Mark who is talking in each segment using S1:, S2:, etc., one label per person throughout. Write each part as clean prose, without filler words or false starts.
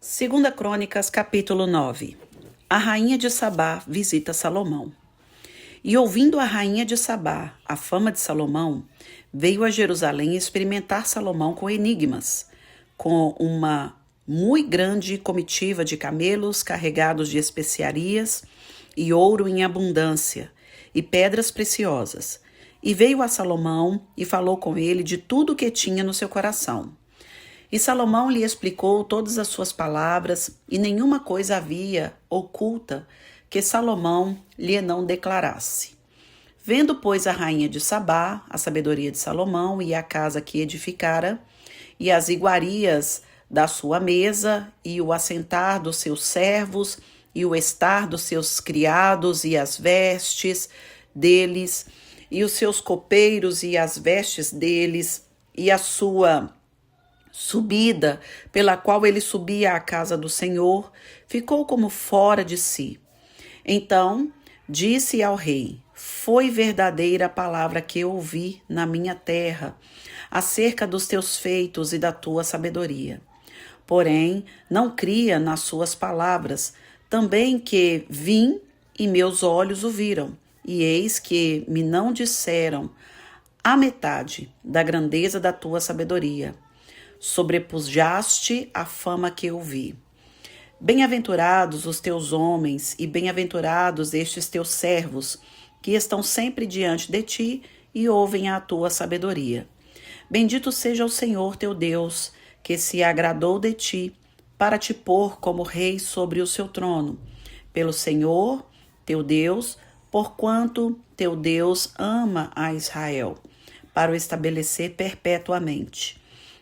S1: Segunda Crônicas, capítulo 9. A rainha de Sabá visita Salomão. E ouvindo a rainha de Sabá a fama de Salomão, veio a Jerusalém experimentar Salomão com enigmas, com uma muito grande comitiva de camelos carregados de especiarias e ouro em abundância, e pedras preciosas. E veio a Salomão e falou com ele de tudo o que tinha no seu coração. E Salomão lhe explicou todas as suas palavras, e nenhuma coisa havia oculta que Salomão lhe não declarasse. Vendo, pois, a rainha de Sabá a sabedoria de Salomão e a casa que edificara, e as iguarias da sua mesa, e o assentar dos seus servos, e o estar dos seus criados, e as vestes deles, e os seus copeiros, e as vestes deles, e a sua subida pela qual ele subia à casa do Senhor, ficou como fora de si. Então disse ao rei: foi verdadeira a palavra que eu ouvi na minha terra, acerca dos teus feitos e da tua sabedoria. Porém, não cria nas suas palavras, também que vim e meus olhos o viram, e eis que me não disseram a metade da grandeza da tua sabedoria. Sobrepujaste a fama que eu vi. Bem-aventurados os teus homens e bem-aventurados estes teus servos, que estão sempre diante de ti e ouvem a tua sabedoria. Bendito seja o Senhor teu Deus, que se agradou de ti, para te pôr como rei sobre o seu trono. Pelo Senhor teu Deus, porquanto teu Deus ama a Israel, para o estabelecer perpetuamente.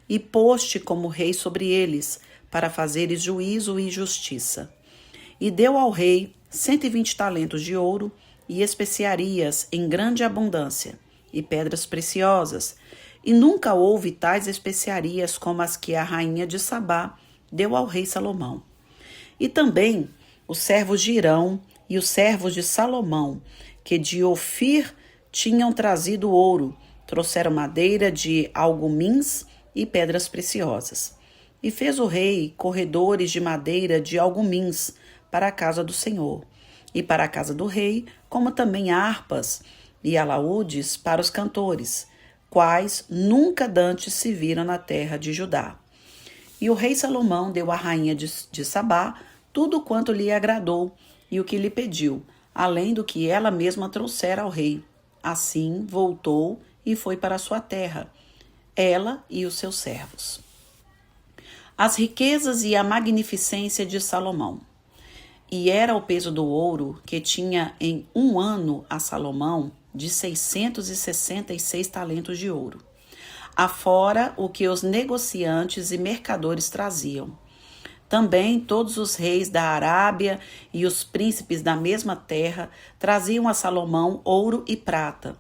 S1: E pôs-te como rei sobre eles, para fazeres juízo e justiça. E deu ao rei 120 talentos de ouro, e especiarias em grande abundância, e pedras preciosas. E nunca houve tais especiarias como as que a rainha de Sabá deu ao rei Salomão. E também os servos de Hirão e os servos de Salomão, que de Ofir tinham trazido ouro, trouxeram madeira de algumins e pedras preciosas. E fez o rei corredores de madeira de algumins para a casa do Senhor, e para a casa do rei, como também harpas e alaúdes para os cantores, quais nunca dantes se viram na terra de Judá. E o rei Salomão deu à rainha de Sabá tudo quanto lhe agradou e o que lhe pediu, além do que ela mesma trouxera ao rei. Assim voltou e foi para a sua terra, ela e os seus servos. As riquezas e a magnificência de Salomão. E era o peso do ouro que tinha em um ano a Salomão de 666 talentos de ouro, afora o que os negociantes e mercadores traziam. Também todos os reis da Arábia e os príncipes da mesma terra traziam a Salomão ouro e prata.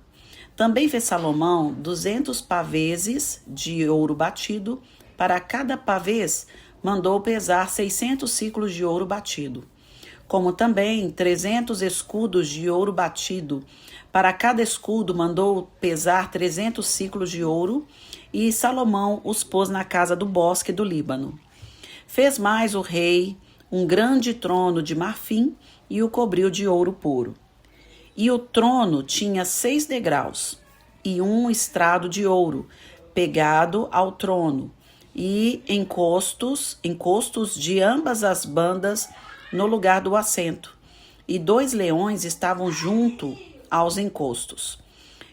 S1: Também fez Salomão 200 paveses de ouro batido. Para cada pavês mandou pesar 600 siclos de ouro batido. Como também 300 escudos de ouro batido. Para cada escudo mandou pesar 300 siclos de ouro. E Salomão os pôs na casa do bosque do Líbano. Fez mais o rei um grande trono de marfim e o cobriu de ouro puro. E o trono tinha 6 degraus e um estrado de ouro pegado ao trono, e encostos de ambas as bandas no lugar do assento. E 2 leões estavam junto aos encostos.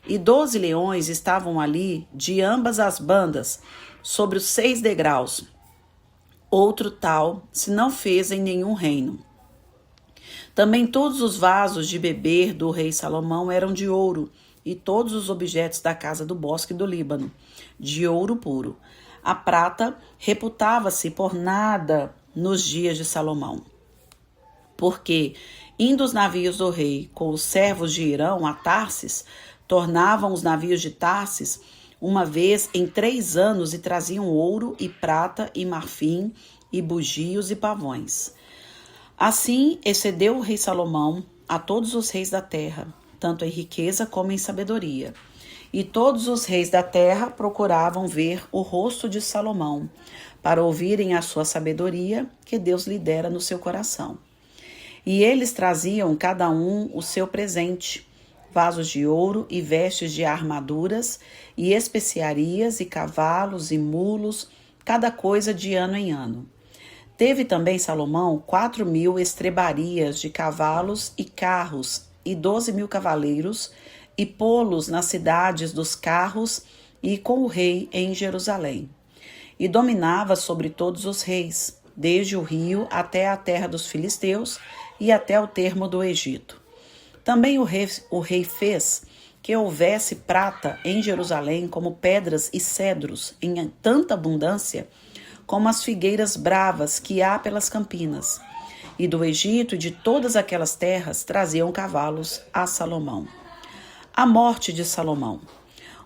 S1: E 12 leões estavam ali de ambas as bandas, sobre os 6 degraus. Outro tal se não fez em nenhum reino. Também todos os vasos de beber do rei Salomão eram de ouro, e todos os objetos da casa do bosque do Líbano, de ouro puro. A prata reputava-se por nada nos dias de Salomão. Porque, indo os navios do rei com os servos de Hirão a Tarsis, tornavam os navios de Tarsis uma vez em 3 anos e traziam ouro e prata e marfim e bugios e pavões. Assim excedeu o rei Salomão a todos os reis da terra, tanto em riqueza como em sabedoria. E todos os reis da terra procuravam ver o rosto de Salomão, para ouvirem a sua sabedoria que Deus lhe dera no seu coração. E eles traziam cada um o seu presente, vasos de ouro e vestes de armaduras, e especiarias, e cavalos, e mulos, cada coisa de ano em ano. Teve também Salomão 4.000 estrebarias de cavalos e carros, e 12.000 cavaleiros, e pô-los nas cidades dos carros, e com o rei em Jerusalém. E dominava sobre todos os reis, desde o rio até a terra dos filisteus, e até o termo do Egito. Também o rei fez que houvesse prata em Jerusalém como pedras e cedros em tanta abundância como as figueiras bravas que há pelas campinas. E do Egito e de todas aquelas terras traziam cavalos a Salomão. A morte de Salomão.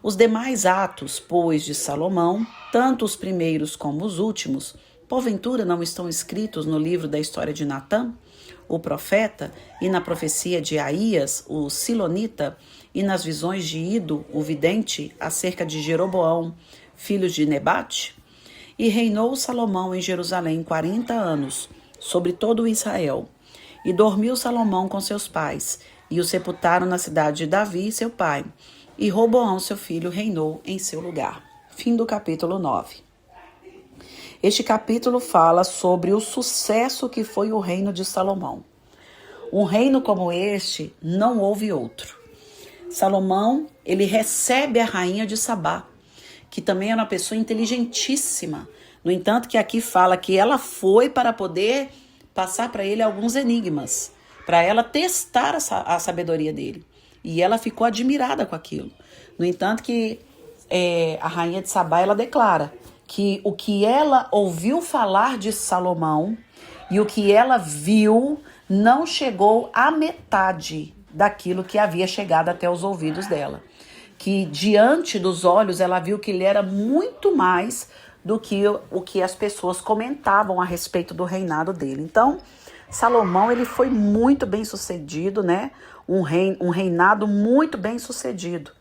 S1: Os demais atos, pois, de Salomão, tanto os primeiros como os últimos, porventura não estão escritos no livro da história de Natã, o profeta, e na profecia de Aías, o silonita, e nas visões de Ido, o vidente, acerca de Jeroboão, filho de Nebate? E reinou Salomão em Jerusalém 40 anos, sobre todo o Israel. E dormiu Salomão com seus pais, e o sepultaram na cidade de Davi, seu pai. E Roboão, seu filho, reinou em seu lugar. Fim do capítulo 9. Este capítulo fala sobre o sucesso que foi o reino de Salomão. Um reino como este, não houve outro. Salomão, ele recebe a rainha de Sabá, que também era uma pessoa inteligentíssima. No entanto, que aqui fala que ela foi para poder passar para ele alguns enigmas, para ela testar a sabedoria dele. E ela ficou admirada com aquilo. No entanto, que a rainha de Sabá, ela declara que o que ela ouviu falar de Salomão e o que ela viu não chegou à metade daquilo que havia chegado até os ouvidos dela. Que diante dos olhos ela viu que ele era muito mais do que o que as pessoas comentavam a respeito do reinado dele. Então, Salomão, ele foi muito bem sucedido, né? Um reinado muito bem sucedido.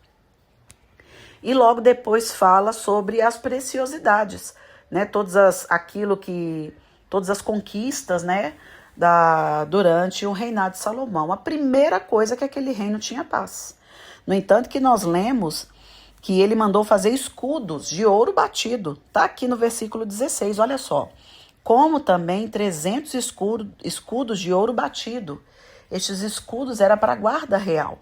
S1: E logo depois fala sobre as preciosidades, né? Todas as conquistas, né? Durante o reinado de Salomão. A primeira coisa é que aquele reino tinha paz. No entanto, que nós lemos que ele mandou fazer escudos de ouro batido. Está aqui no versículo 16, olha só. Como também 300 escudos de ouro batido. Estes escudos eram para a guarda real.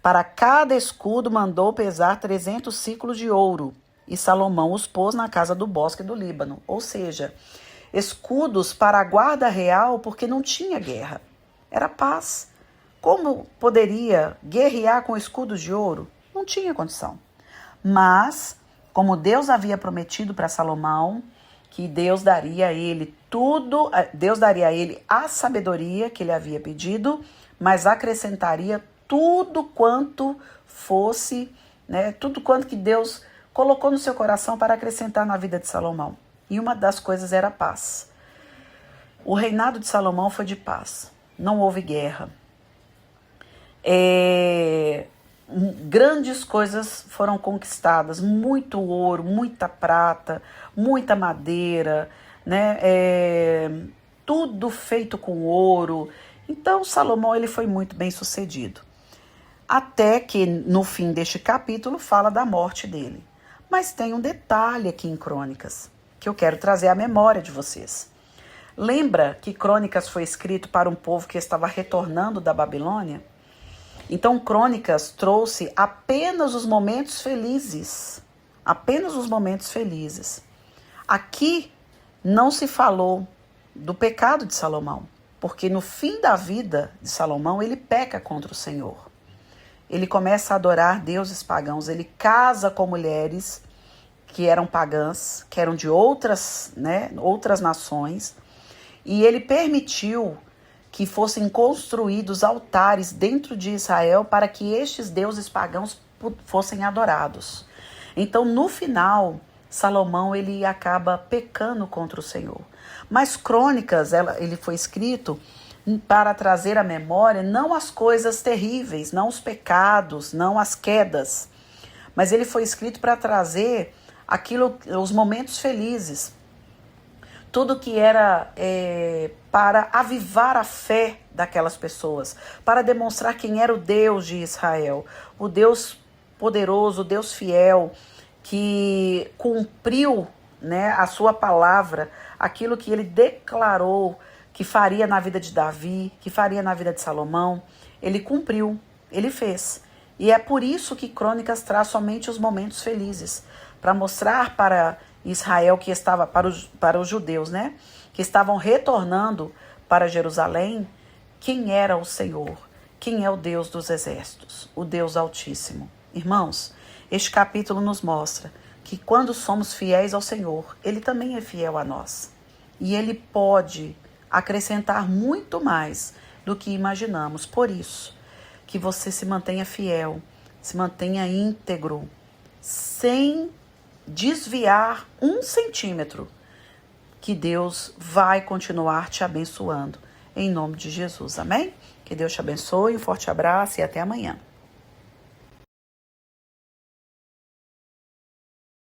S1: Para cada escudo mandou pesar 300 ciclos de ouro. E Salomão os pôs na casa do bosque do Líbano. Ou seja, escudos para a guarda real porque não tinha guerra. Era paz. Como poderia guerrear com escudos de ouro? Não tinha condição. Mas, como Deus havia prometido para Salomão, que Deus daria a ele tudo, Deus daria a ele a sabedoria que ele havia pedido, mas acrescentaria tudo quanto fosse, né, tudo quanto que Deus colocou no seu coração para acrescentar na vida de Salomão. E uma das coisas era a paz. O reinado de Salomão foi de paz. Não houve guerra. Grandes coisas foram conquistadas, muito ouro, muita prata, muita madeira, né? Tudo feito com ouro. Então Salomão, ele foi muito bem sucedido. Até que no fim deste capítulo fala da morte dele. Mas tem um detalhe aqui em Crônicas que eu quero trazer à memória de vocês. Lembra que Crônicas foi escrito para um povo que estava retornando da Babilônia? Então, Crônicas trouxe apenas os momentos felizes. Apenas os momentos felizes. Aqui não se falou do pecado de Salomão, porque no fim da vida de Salomão, ele peca contra o Senhor. Ele começa a adorar deuses pagãos, ele casa com mulheres que eram pagãs, que eram de outras nações, e ele permitiu que fossem construídos altares dentro de Israel para que estes deuses pagãos fossem adorados. Então, no final, Salomão, ele acaba pecando contra o Senhor. Mas Crônicas, ele foi escrito para trazer à memória não as coisas terríveis, não os pecados, não as quedas, mas ele foi escrito para trazer os momentos felizes. tudo que era para avivar a fé daquelas pessoas, para demonstrar quem era o Deus de Israel, o Deus poderoso, o Deus fiel, que cumpriu, né, a sua palavra, aquilo que ele declarou que faria na vida de Davi, que faria na vida de Salomão, ele cumpriu, ele fez. E é por isso que Crônicas traz somente os momentos felizes, para mostrar para Israel que estava, para os judeus, né, que estavam retornando para Jerusalém, quem era o Senhor, quem é o Deus dos exércitos, o Deus Altíssimo. Irmãos, este capítulo nos mostra que quando somos fiéis ao Senhor, Ele também é fiel a nós. E Ele pode acrescentar muito mais do que imaginamos. Por isso, que você se mantenha fiel, se mantenha íntegro, sem desviar 1 centímetro, que Deus vai continuar te abençoando. Em nome de Jesus, amém? Que Deus te abençoe, um forte abraço e até amanhã.